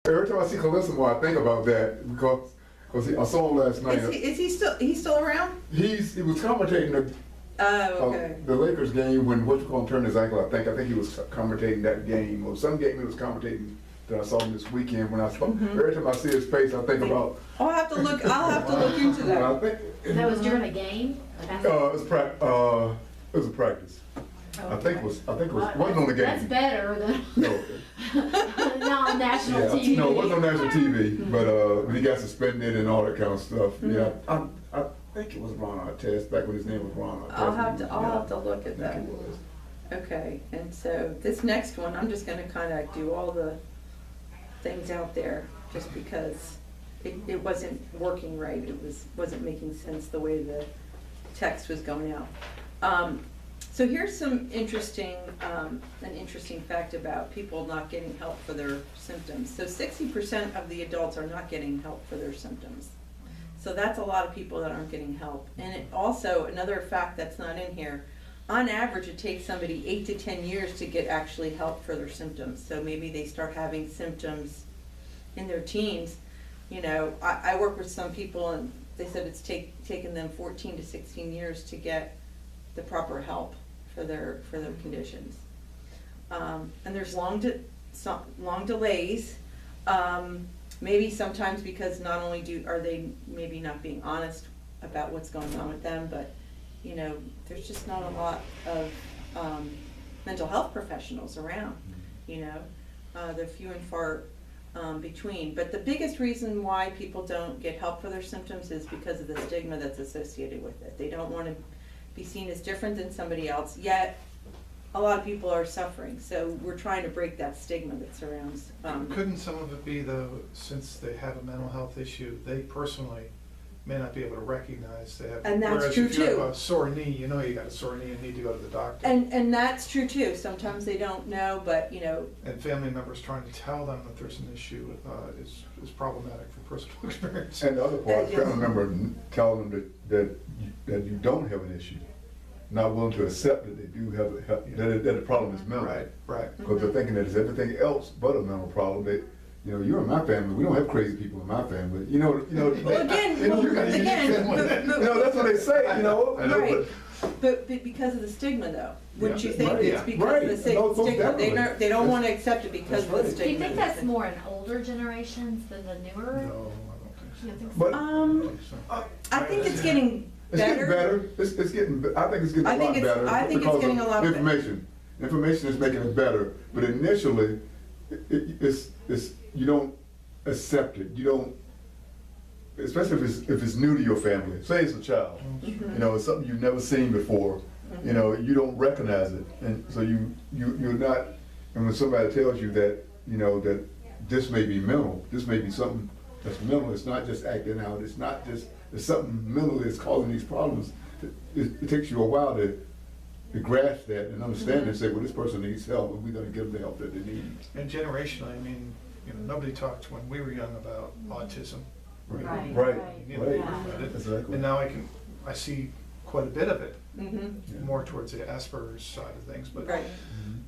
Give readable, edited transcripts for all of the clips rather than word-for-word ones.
Every time I see Calissimo, I think about that because I saw him last night. Is he still around? He was commentating Okay. the Lakers game when turned his ankle. I think he was commentating that game or some game he was commentating that I saw him this weekend. When I saw every time I see his face, I think about. I'll have to look into that. I think That was during a game? it was it was a practice. I think it was wasn't on the game. That's better than No. non-national TV. No, it wasn't on national TV, but when he got suspended and all that kind of stuff. Yeah, I think it was Ron Artest back when his name was Ron Artest. I'll have to look at that. Okay, and so this next one, I'm just going to kind of do all the things out there, just because it wasn't working right. It wasn't making sense the way the text was going out. So here's some interesting, an interesting fact about people not getting help for their symptoms. So 60% of the adults are not getting help for their symptoms. So that's a lot of people that aren't getting help. And it also, another fact that's not in here, on average it takes somebody 8 to 10 years to get actually help for their symptoms. So maybe they start having symptoms in their teens. You know, I work with some people and they said it's taken them 14 to 16 years to get the proper help for their conditions. And there's long delays. Maybe sometimes because not only are they maybe not being honest about what's going on with them, but you know, there's just not a lot of mental health professionals around. You know, they're few and far between. But the biggest reason why people don't get help for their symptoms is because of the stigma that's associated with it. They don't want to be seen as different than somebody else, yet a lot of people are suffering. So we're trying to break that stigma that surrounds. Couldn't some of it be though, since they have a mental health issue, they personally may not be able to recognize they have. And that's whereas true if you have too. a sore knee, you know you got a sore knee and need to go to the doctor. And that's true too. Sometimes they don't know, but you know. And family members trying to tell them that there's an issue is problematic from personal experience. And the other part, family member telling them that you don't have an issue, not willing to accept that they do have that the problem is mental. Right. Because they're thinking that it's everything else but a mental problem. That you know, you're in my family. We don't have crazy people in my family. You know. Well, again, that's what they say. You know. Right. But because of the stigma, though, wouldn't you think right, it's because right. of the No, stigma? They don't want to accept it because of the stigma. Do you think that's more in older generations than the newer? No, I don't think so. You don't think so? But I don't think so. I think it's getting it's better. getting better. It's getting. I think it's getting a lot better. I think it's getting a lot better. Information is making it better. But initially, it's you don't accept it. You don't, especially if it's new to your family. Say it's a child. Mm-hmm. You know, it's something you've never seen before. Mm-hmm. You know, you don't recognize it, and so you're not. And when somebody tells you that, you know, that this may be mental, this may be something that's mental. It's not just acting out. It's not just. It's something mental that's causing these problems. It takes you a while to grasp that and understand Mm-hmm. and say, well, this person needs help, and we're going to give them the help that they need. And generationally, I mean, you know, nobody talked when we were young about autism. Right. You know, about it. Exactly. And now I see quite a bit of it, Mm-hmm. more towards the Asperger's side of things, but Right.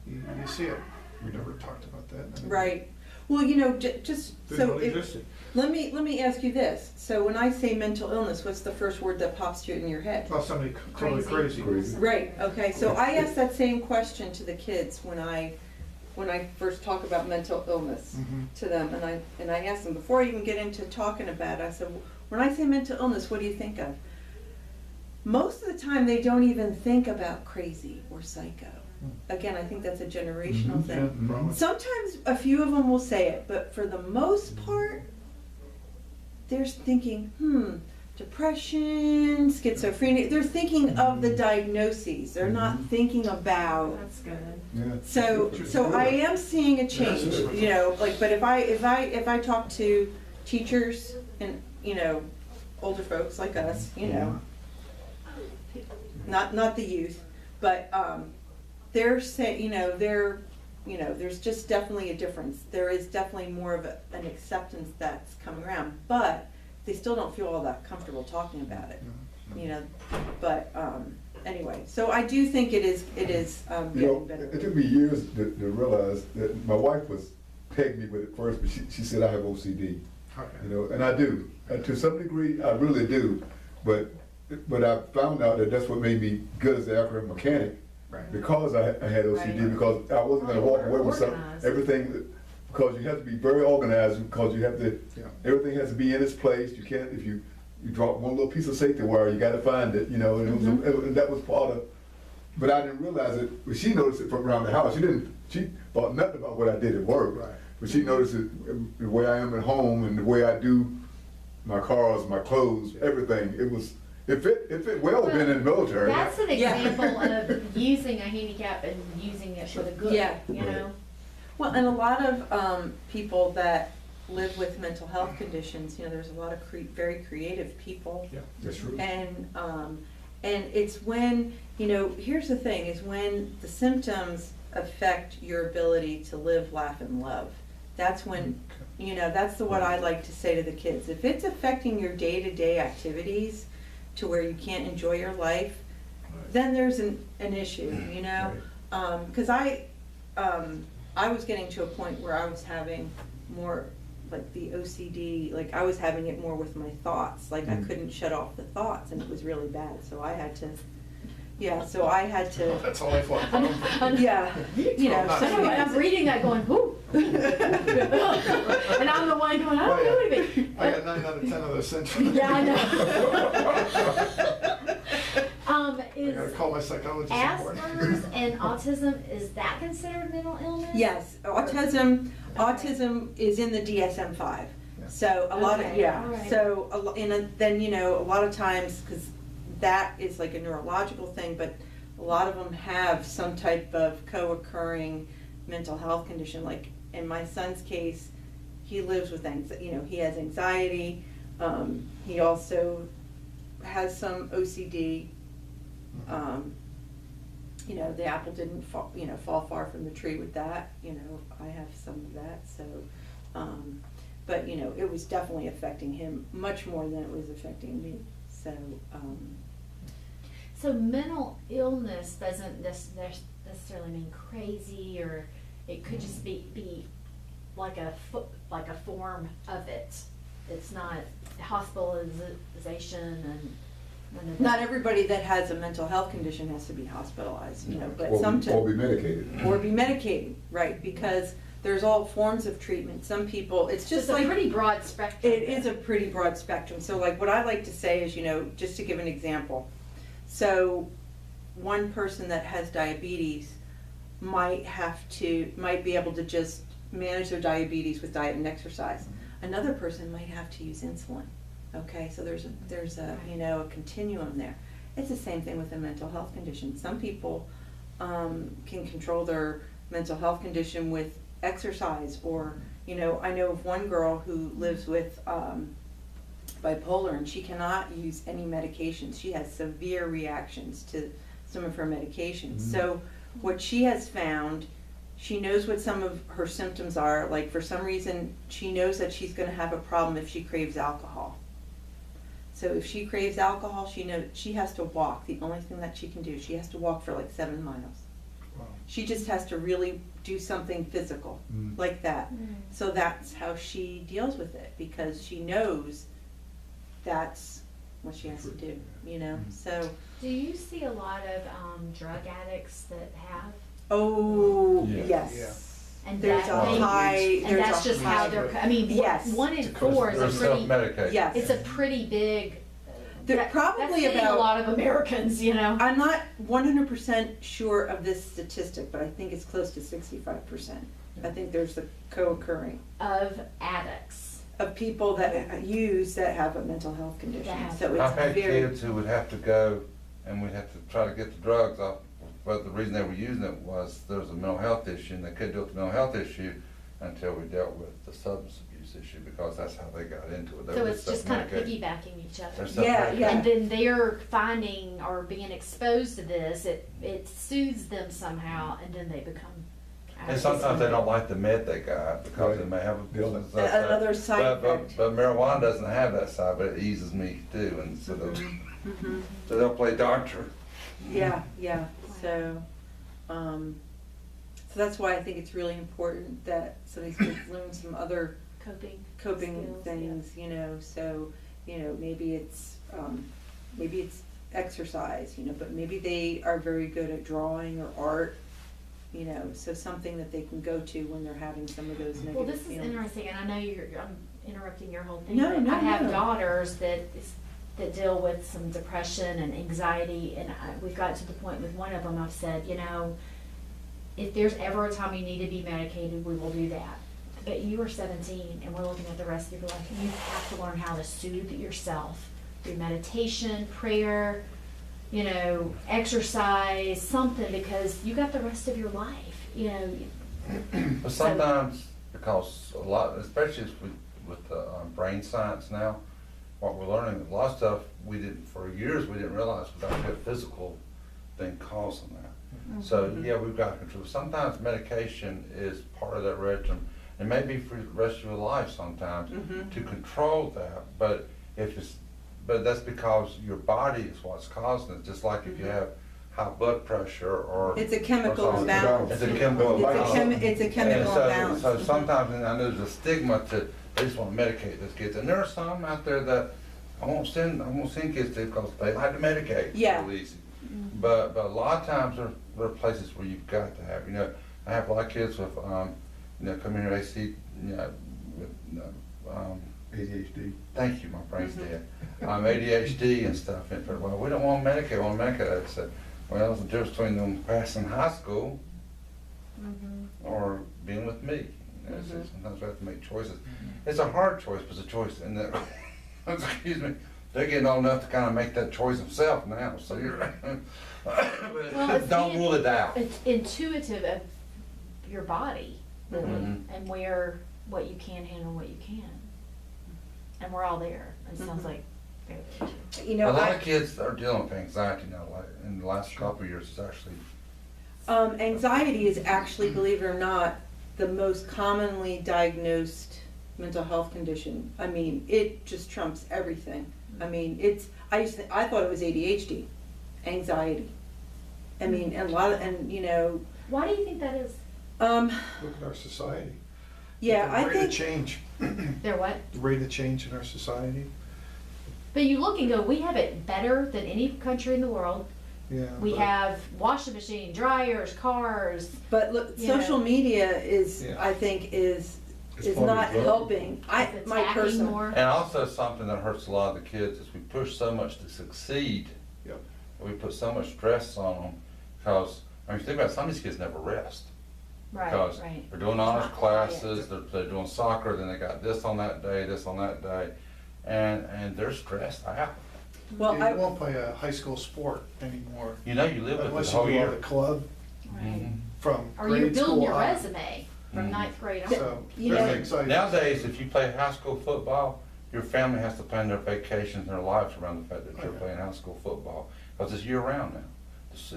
you see it. We never talked about that. Right. Well, you know, just Didn't so really exist. let me ask you this. So when I say mental illness, what's the first word that pops to you in your head? Well, somebody totally crazy. Right. Okay. So I asked that same question to the kids when I first talk about mental illness to them, and I asked them before I even get into talking about it. I said, when I say mental illness, what do you think of? Most of the time, they don't even think about crazy or psycho. Again, I think that's a generational thing. Sometimes a few of them will say it, but for the most part, they're thinking, depression, schizophrenia. They're thinking of the diagnoses. They're not thinking about. That's good. Yeah. So I am seeing a change. You know, like, but if I talk to teachers and, you know, older folks like us, you know, not the youth, but they're saying, you know, there's just definitely a difference. There is definitely more of an acceptance that's coming around, but they still don't feel all that comfortable talking about it, you know. But anyway, so I do think it is You know, getting better. it took me years to realize that my wife was pegged me with it first, but she said I have OCD, Okay. you know, and I do. To some degree, I really do, but I found out that that's what made me good as an aircraft mechanic, Right. because I had OCD, Right. because I wasn't gonna walk away with something, Organized. everything, because you have to be very organized, because you have to, Yeah. everything has to be in its place, you can't, if you drop one little piece of safety wire, you gotta find it, you know, and and that was part of, but I didn't realize it, but she noticed it from around the house, she thought nothing about what I did at work. Right. But she noticed it, the way I am at home and the way I do my cars, my clothes, everything, it fit well being in the military. That's an Yeah. example of using a handicap and using it for the good, Yeah. you know? Well, and a lot of people that live with mental health conditions, you know, there's a lot of very creative people. Yeah. That's true. And it's when, you know, here's the thing, is when the symptoms affect your ability to live, laugh, and love. That's when, you know, that's what I like to say to the kids. If it's affecting your day-to-day activities to where you can't enjoy your life, then there's an issue, you know? Because I was getting to a point where I was having more like the OCD, like I was having it more with my thoughts, like I couldn't shut off the thoughts, and it was really bad, so I had to, That's all I thought. yeah, you know, not so So I'm anyways. reading that going, whoo. And I'm the one going, I don't know what it means. I got 9 out of 10 of those symptoms. Yeah, I know. I gotta Is call my psychologist in the morning. Asperger's and autism, is that considered mental illness? Yes, autism is in the DSM-5. Yeah. So a lot of, Okay, yeah, all right. so then, you know, a lot of times, because that is like a neurological thing, but a lot of them have some type of co-occurring mental health condition. Like in my son's case, he lives with anxiety, you know, he has anxiety. He also has some OCD. You know, the apple didn't fall far from the tree with that. You know, I have some of that. So, but you know, it was definitely affecting him much more than it was affecting me. So, So mental illness doesn't necessarily mean crazy, or it could just be like a form of it. It's not hospitalization and none of that. not everybody that has a mental health condition has to be hospitalized. You know, but Or sometimes. be medicated. Or be medicated, right, because there's all forms of treatment. Some people, it's just It's a like, pretty broad spectrum. it is a pretty broad spectrum. So like what I like to say is, you know, just to give an example. So one person that has diabetes might be able to just manage their diabetes with diet and exercise. Another person might have to use insulin. Okay, so there's a you know, a continuum there. It's the same thing with a mental health condition. Some people can control their mental health condition with exercise, or, you know, I know of one girl who lives with bipolar, and she cannot use any medications. She has severe reactions to some of her medications. So what she has found, she knows what some of her symptoms are. Like for some reason, she knows that she's going to have a problem if she craves alcohol. So if she craves alcohol, she knows she has to walk. The only thing that she can do, she has to walk for like 7 miles. Wow. She just has to really do something physical like that. So that's how she deals with it, because she knows that's what she has to do, you know? So, Do you see a lot of drug addicts that have? oh, Yeah. yes. And There's that a they- high, And there's that's a just how high, they're, I mean, Yes. 1 in 4 is They're a pretty, self-medicated. yes. it's a pretty big. They're that's probably hitting a about- lot of Americans, you know? I'm not 100% sure of this statistic, but I think it's close to 65%. I think there's the co-occurring Of addicts. of people that use, that have a mental health condition. That have- So I've had it's very, kids who would have to go and we'd have to try to get the drugs off, but the reason they were using it was there was a mental health issue, and they couldn't deal with the mental health issue until we dealt with the substance abuse issue, because that's how they got into it. They So were it's just kind of self-medicating. piggybacking each other. They're Yeah, self-medicating. yeah. And then they're finding or being exposed to this, it soothes them somehow, and then they become. And sometimes they don't like the med they got because they may have Right. Another side effect. But marijuana doesn't have that side, but it eases me too, and so they'll play doctor. yeah, yeah. So So that's why I think it's really important that some of these kids learn some other Coping coping skills, things, you know, so, you know, maybe it's exercise, you know, but maybe they are very good at drawing or art, you know, so something that they can go to when they're having some of those negative Well, this is feelings. interesting, and I know I'm interrupting your whole thing, No, but no, I have no. daughters that deal with some depression and anxiety, and we've got to the point with one of them, I've said, you know, if there's ever a time you need to be medicated, we will do that. But you are 17, and we're looking at the rest of your life. You have to learn how to soothe yourself through meditation, prayer, you know, exercise, something, because you got the rest of your life, you know. But sometimes, because a lot, especially with the brain science now, what we're learning, a lot of stuff we didn't, for years, we didn't realize was actually a physical thing causing that. So, yeah, we've got control. Sometimes medication is part of that regimen. It may be for the rest of your life sometimes to control that, but but that's because your body is what's causing it. Just like if you have high blood pressure or It's a chemical or something. imbalance. It's a chemical imbalance. It's a chemical And imbalance. so sometimes, and I know there's a stigma to, they just want to medicate those kids. And there are some out there that I won't send kids to because they like to medicate. Yeah. Real easy. But a lot of times there are places where you've got to have, you know, I have a lot of kids with, you know, come in here, they see, you know, with, ADHD. thank you, my brain's dead. ADHD and stuff. And for, well, we don't want to medicate, we want to medicate. I said, well, there's a difference between them passing high school or being with me. You know, so sometimes we have to make choices. It's a hard choice, but it's a choice. And that, excuse me, they're getting old enough to kind of make that choice themselves now. So you're, Well, don't rule it out. It's intuitive of your body, really, and what you can handle, what you can. And we're all there. It sounds like they're there too. You know, A lot of kids are dealing with anxiety now. Like in the last couple of years, it's actually anxiety is actually, believe it or not, the most commonly diagnosed mental health condition. I mean, it just trumps everything. I mean, I thought it was ADHD, anxiety. I mean, and you know. Why do you think that is? Look at our society. Yeah, The I rate of think, change, They're what? the rate of change in our society. But you look and go, we have it better than any country in the world. Yeah. We but- have washing machine, dryers, cars. but look, You social know. media is, Yeah. I think, is It's part of not the problem. helping. It's My attacking personal. more. And also something that hurts a lot of the kids is we push so much to succeed. Yep. We put so much stress on them because, I mean, think about it, some of these kids never rest. Right, Because right. they're doing honors Not quiet. classes, they're doing soccer, then they got this on that day, this on that day, and they're stressed out. Well, You won't play a high school sport anymore You know, you live with it unless the you whole do on year. the club Right. from Or you're grade building school your on. resume from Mhm. ninth grade on. So You there's know, anxiety. Nowadays, if you play high school football, your family has to plan their vacations and their lives around the fact that you're Okay. playing high school football, because it's year round now.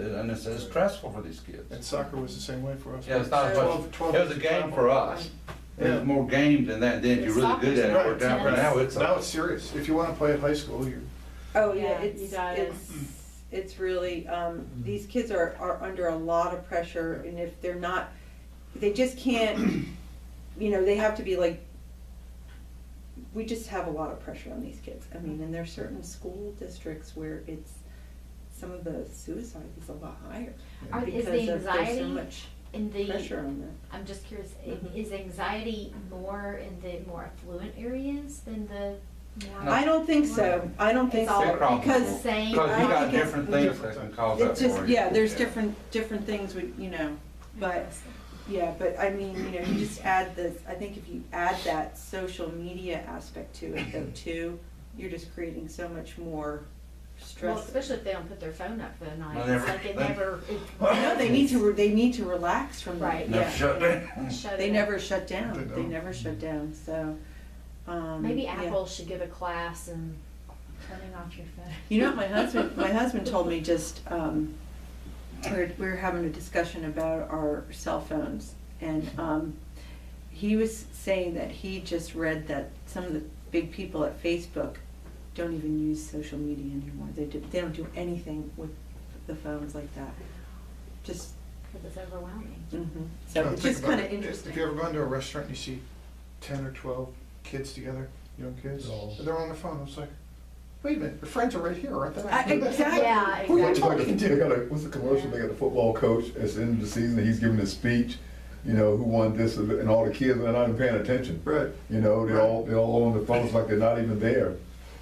And it's stressful for these kids. And soccer was the same way for us. Yeah, it's not as much, 12 it was a game for us. It Yeah. was more game than that, then if you're really good at it, it worked out, but now it's Now it's serious. If you want to play at high school, you're, Oh, yeah, Yeah, you gotta- it's really, these kids are under a lot of pressure, and if they're not, they just can't, you know, they have to be like, we just have a lot of pressure on these kids. I mean, and there's certain school districts where some of the suicide is a lot higher. Is the Because there's so anxiety much in the, pressure on them. I'm just curious, Mhm. is anxiety more in the more affluent areas than the more? No. I don't think so, I don't think It's all so, across the because the same. Because I you got think it's different things that different can things. cause that it's just, for you. yeah, there's different things with, you know, but, yeah, but I mean, you know, you just add this, I think if you add that social media aspect to it though too, you're just creating so much more Well, stress. especially if they don't put their phone up for the night. Well, It's like it they- never, No, they need to relax from that, Right. Never yeah. shut down. shut They it never up. shut They down, they don't. never shut down, so, Maybe yeah. Apple should give a class in turning off your phone. You know what my husband told me just, we were having a discussion about our cell phones, and he was saying that he just read that some of the big people at Facebook don't even use social media anymore. They don't do anything with the phones like that. Just It was overwhelming. So Now, it's think just about kind of it. interesting. If you ever go into a restaurant and you see 10 or 12 kids together, young kids, Oh. and they're on their phone, it's like, wait a minute, the friends are right here, aren't they? Exactly. Yeah, Who are you It's like talking they to? got what's the commercial? They got the football coach at the end of the season. He's giving his speech. You know, who won this, and all the kids are not even paying attention. Right. You know, they're Right. they're all on the phones like they're not even there.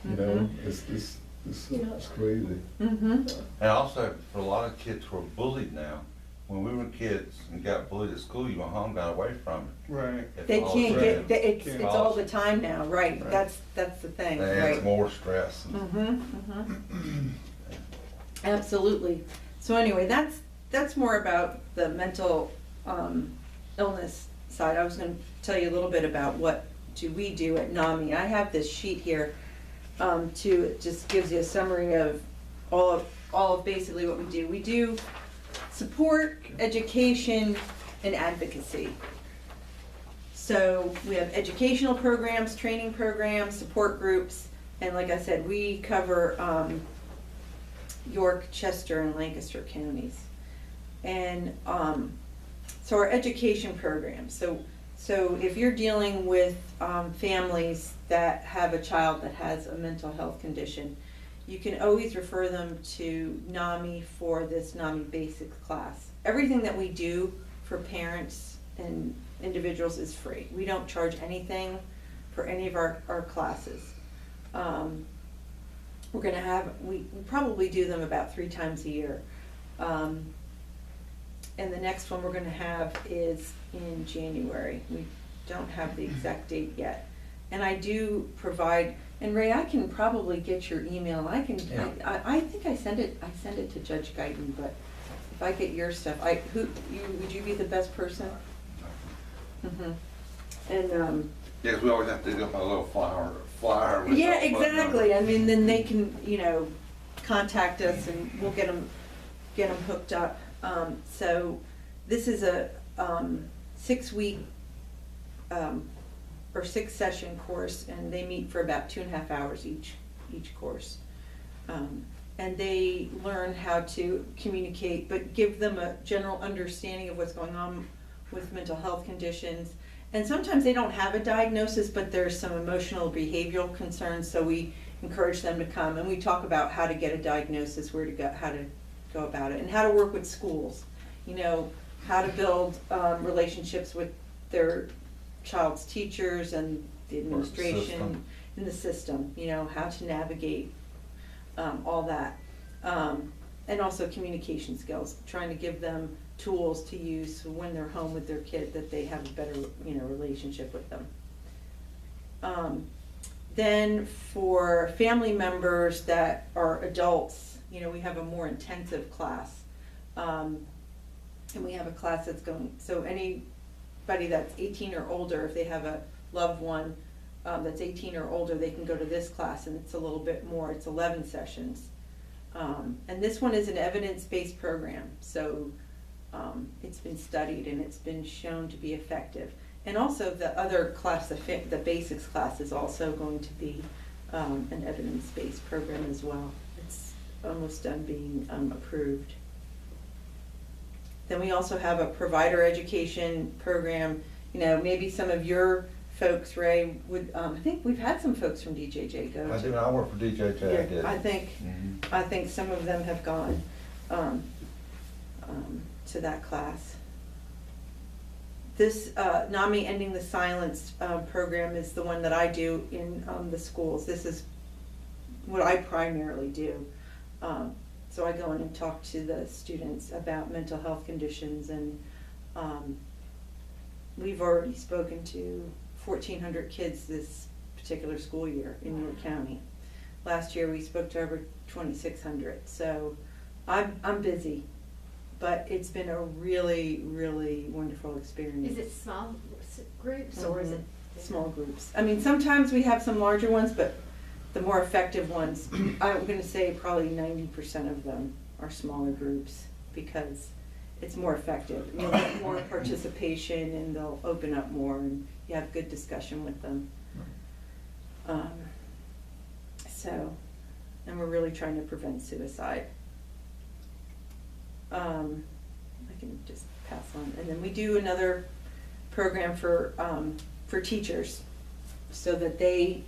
You know, Mhm. it's crazy. Mm-hmm. And also, for a lot of kids who are bullied now, when we were kids and got bullied at school, you went home, got away from it. Right. It They follows can't you. get, it's Can't all the time now, right, Right. that's the thing, It adds right. more stress. Absolutely. So anyway, that's more about the mental illness side. I was gonna tell you a little bit about what do we do at NAMI. I have this sheet here, it just gives you a summary of all of basically what we do. We do support, education, and advocacy. So we have educational programs, training programs, support groups, and like I said, we cover York, Chester, and Lancaster counties. And so our education programs, so if you're dealing with families that have a child that has a mental health condition, you can always refer them to NAMI for this NAMI Basics class. Everything that we do for parents and individuals is free. We don't charge anything for any of our classes. We're gonna have, we probably do them about 3 times a year. And the next one we're gonna have is in January. We don't have the exact date yet. And I do provide, and Ray, I can probably get your email. I can, Yeah. I think I send it to Judge Guyton, but if I get your stuff, would you be the best person? Mm-hmm. And, Yes, we always have to dig up a little flyer. with yeah, our phone number. exactly. I mean, then they can, contact us and we'll get them hooked up. So this is a 6-week or 6-session course, and they meet for about 2.5 hours each course. And they learn how to communicate, but give them a general understanding of what's going on with mental health conditions. And sometimes they don't have a diagnosis, but there's some emotional behavioral concerns, so we encourage them to come, and we talk about how to get a diagnosis, where to go, how to go about it, and how to work with schools. How to build relationships with their child's teachers and the administration and the system, how to navigate all that. And also communication skills, trying to give them tools to use when they're home with their kid, that they have a better, relationship with them. Then for family members that are adults, we have a more intensive class. And we have a class that's going, so anybody that's 18 or older, if they have a loved one that's 18 or older, they can go to this class, and it's a little bit more, it's 11 sessions. And this one is an evidence-based program, so it's been studied and it's been shown to be effective. And also the other class, the basics class, is also going to be an evidence-based program as well. It's almost done being approved. Then we also have a provider education program. Maybe some of your folks, Ray, would, I think we've had some folks from DJJ go. I do, I work for DJJ, I Yeah, did. I think some of them have gone to that class. This NAMI Ending the Silence program is the one that I do in the schools. This is what I primarily do. So I go in and talk to the students about mental health conditions, and we've already spoken to 1,400 kids this particular school year in York County. Last year we spoke to over 2,600. So I'm busy, but it's been a really, really wonderful experience. Is it small groups or is it? Small groups. I mean, sometimes we have some larger ones, but the more effective ones, I'm gonna say probably 90% of them are smaller groups, because it's more effective. You'll get more participation, and they'll open up more, and you have good discussion with them. And we're really trying to prevent suicide. I I can just pass on. And then we do another program for teachers, so that they,